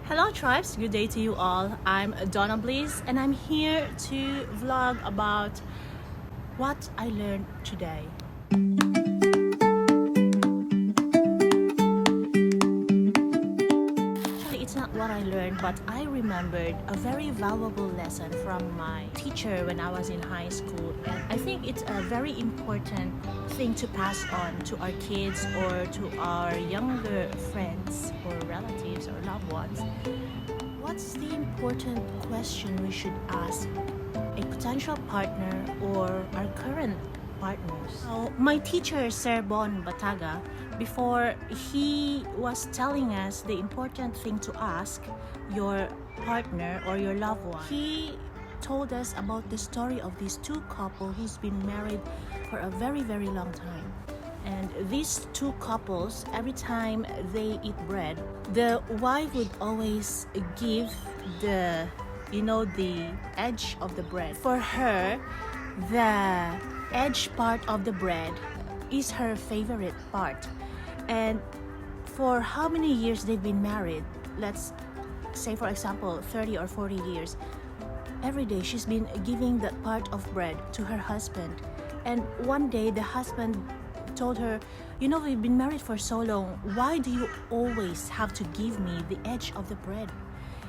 Hello tribes, good day to you all. I'm Donna and I'm here to vlog about what I learned today. Actually, it's not what I learned, but I remembered a very valuable lesson from my teacher when I was in high school. And I think it's a very important thing to pass on to our kids or to our younger friends or relatives or loved ones. What's the important question we should ask a potential partner or our current partners? So, my teacher, Sir Bon Bataga, before he was telling us the important thing to ask your partner or your loved one, he told us about the story of these two couples who's been married for a very, very long time. And these two couples, every time they eat bread, the wife would always give the edge of the bread. For her, the edge part of the bread is her favorite part. And for how many years they've been married, let's say for example 30 or 40 years, every day she's been giving that part of bread to her husband. And one day the husband told her, we've been married for so long, why do you always have to give me the edge of the bread?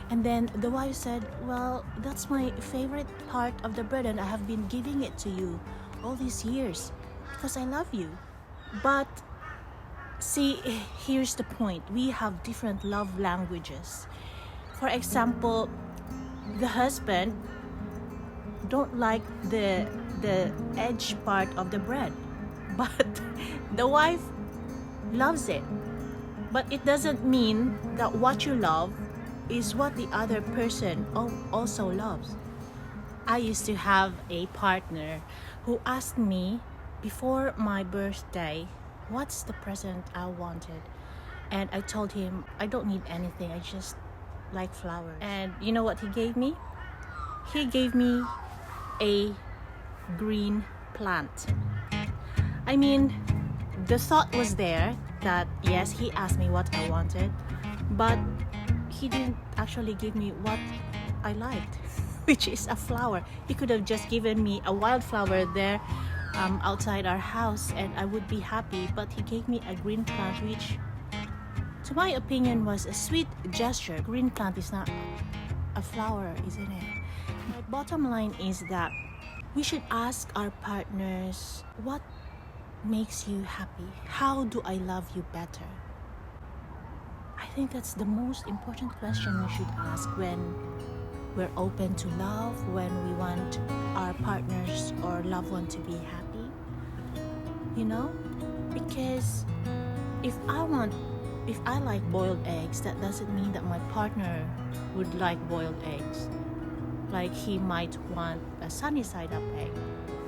And then the wife said, well, that's my favorite part of the bread and I have been giving it to you all these years because I love you. But see, here's the point, we have different love languages. For example, the husband don't like the edge part of the bread, but the wife loves it. But it doesn't mean that what you love is what the other person also loves. I used to have a partner who asked me before my birthday, what's the present I wanted? And I told him, I don't need anything, I just like flowers. And you know what he gave me? He gave me a green plant. I mean, the thought was there that yes, he asked me what I wanted, but he didn't actually give me what I liked, which is a flower. He could have just given me a wildflower there outside our house and I would be happy, but he gave me a green plant, which to my opinion was a sweet gesture. Green plant is not a flower, isn't it? My bottom line is that we should ask our partners, what makes you happy? How do I love you better? I think that's the most important question we should ask when we're open to love, when we want our partners or loved one to be happy. Because if I like boiled eggs, that doesn't mean that my partner would like boiled eggs. Like he might want a sunny side up egg.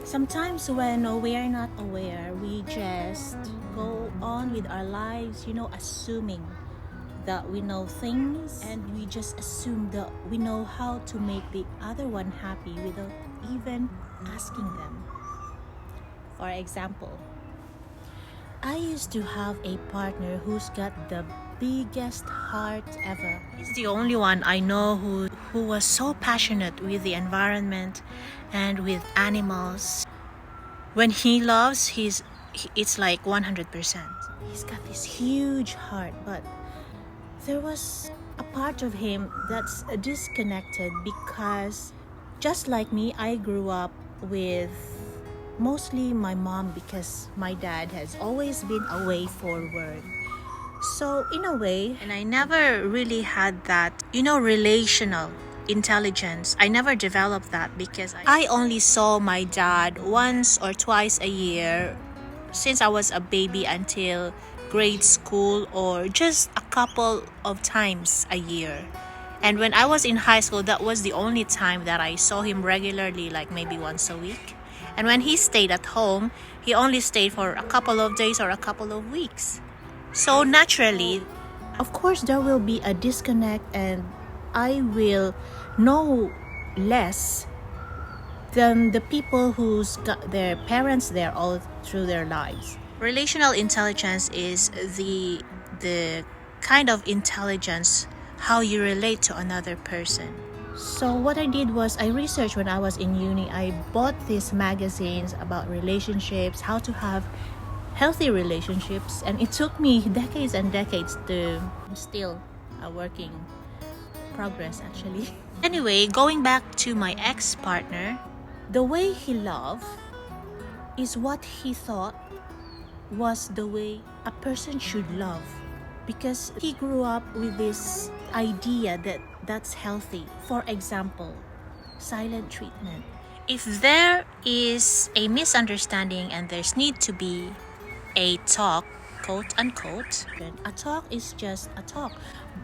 Sometimes when we are not aware, we just go on with our lives, assuming that we know things, and we just assume that we know how to make the other one happy without even asking them. For example, I used to have a partner who's got the biggest heart ever. He's the only one I know who was so passionate with the environment and with animals. When he loves, it's like 100%. He's got this huge heart, but there was a part of him that's disconnected because just like me, I grew up with mostly my mom because my dad has always been away for work. So in a way, and I never really had that, relational intelligence. I never developed that because I only saw my dad once or twice a year since I was a baby until grade school, or just a couple of times a year. And when I was in high school, that was the only time that I saw him regularly, like maybe once a week. And when he stayed at home, he only stayed for a couple of days or a couple of weeks. So naturally, of course, there will be a disconnect and I will know less than the people who's got their parents there all through their lives. Relational intelligence is the kind of intelligence how you relate to another person. So what I did was I researched when I was in uni. I bought these magazines about relationships, how to have healthy relationships, and it took me decades and decades to still a working progress actually. Anyway, going back to my ex-partner, the way he loved is what he thought was the way a person should love, because he grew up with this idea that that's healthy. For example, silent treatment. If there is a misunderstanding and there's need to be a talk, quote unquote, a talk is just a talk.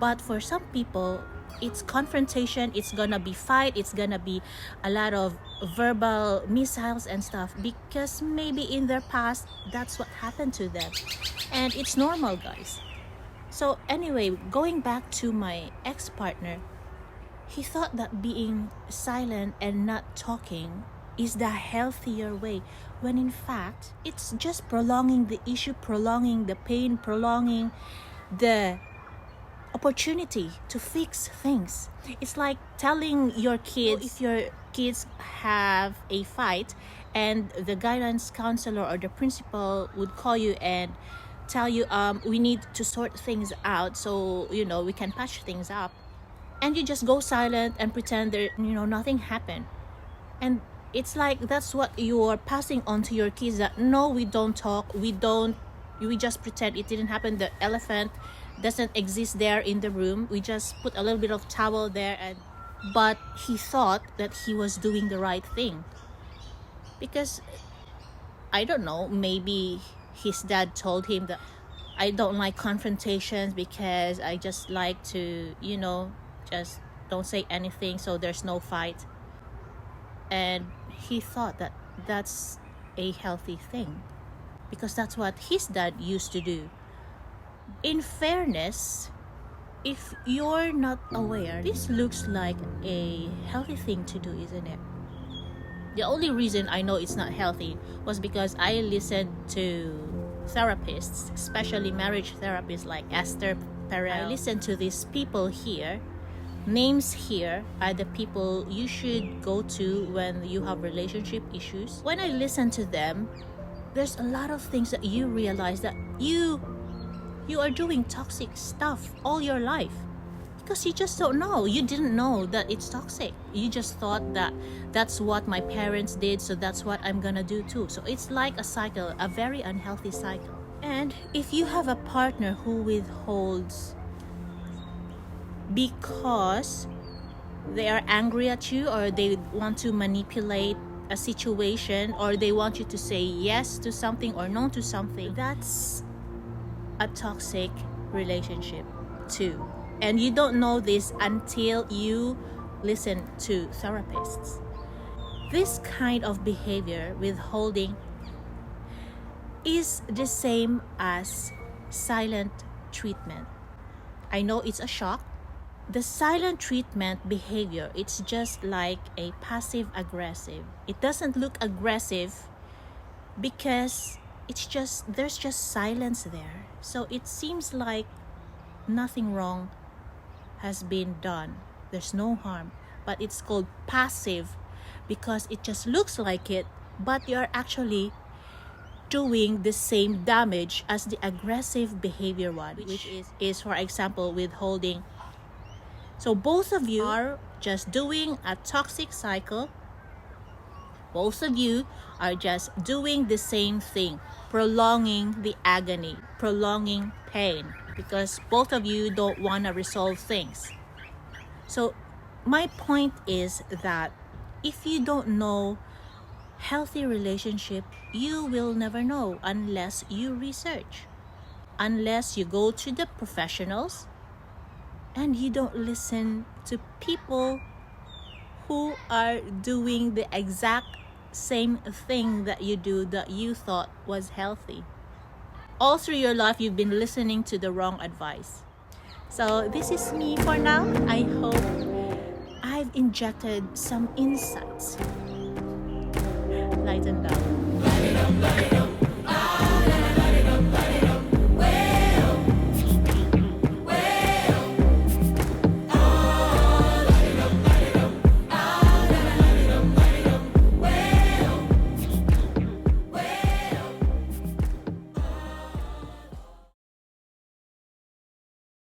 But for some people, it's confrontation, it's gonna be fight, it's gonna be a lot of verbal missiles and stuff, because maybe in their past that's what happened to them, and it's normal, guys. So anyway, going back to my ex-partner, he thought that being silent and not talking is the healthier way, when in fact it's just prolonging the issue, prolonging the pain, prolonging the opportunity to fix things. It's like telling your kids, if your kids have a fight and the guidance counselor or the principal would call you and tell you, we need to sort things out so we can patch things up, and you just go silent and pretend that nothing happened. And it's like that's what you're passing on to your kids, that no, we don't talk, we just pretend it didn't happen. The elephant doesn't exist there in the room. We just put a little bit of towel there, but he thought that he was doing the right thing, because I don't know, maybe his dad told him that I don't like confrontations because I just like to just don't say anything so there's no fight. And he thought that that's a healthy thing because that's what his dad used to do. In fairness, if you're not aware, this looks like a healthy thing to do, isn't it? The only reason I know it's not healthy was because I listened to therapists, especially marriage therapists like Afterall. I listened to these people here. Names here are the people you should go to when you have relationship issues. When I listen to them, there's a lot of things that you realize that you are doing toxic stuff all your life because you just don't know. You didn't know that it's toxic. You just thought that that's what my parents did, so that's what I'm gonna do too. So it's like a cycle, a very unhealthy cycle. And if you have a partner who withholds because they are angry at you, or they want to manipulate a situation, or they want you to say yes to something or no to something, that's a toxic relationship too. And you don't know this until you listen to therapists. This kind of behavior, withholding, is the same as silent treatment. I know it's a shock. The silent treatment behavior, it's just like a passive aggressive. It doesn't look aggressive because there's just silence there. So it seems like nothing wrong has been done. There's no harm. But it's called passive because it just looks like it, but you're actually doing the same damage as the aggressive behavior one, which is for example, withholding. So both of you are just doing a toxic cycle. Both of you are just doing the same thing, prolonging the agony, prolonging pain, because both of you don't want to resolve things. So my point is that if you don't know healthy relationship, you will never know unless you research, unless you go to the professionals, and you don't listen to people who are doing the exact same thing that you do that you thought was healthy. All through your life, you've been listening to the wrong advice. So this is me for now. I hope I've injected some insights. Lighten down.